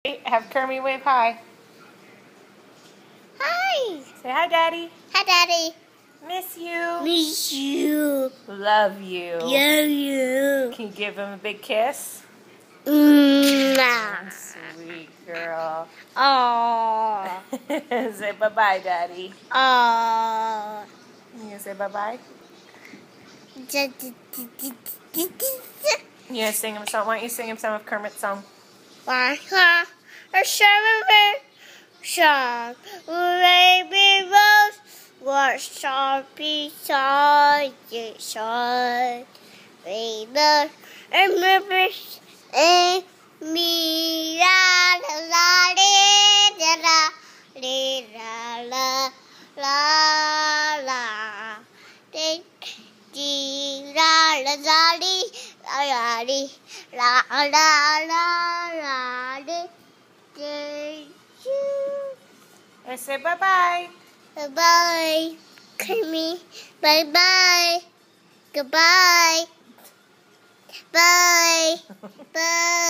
Have Kermie wave hi. Hi. Say hi, Daddy. Hi, Daddy. Miss you. Miss you. Love you. Love you. Can you give him a big kiss? Mwah. Sweet girl. Aww. Say bye-bye, Daddy. Aww. You gonna say bye-bye? You gonna sing him some? Why don't you sing him some of Kermit's song? Baby rose was sharpie side side. We love and members and me la la la la la la la la la la la la la. I say bye-bye. Bye-bye, Kermie. Bye-bye. Goodbye. Bye. Bye.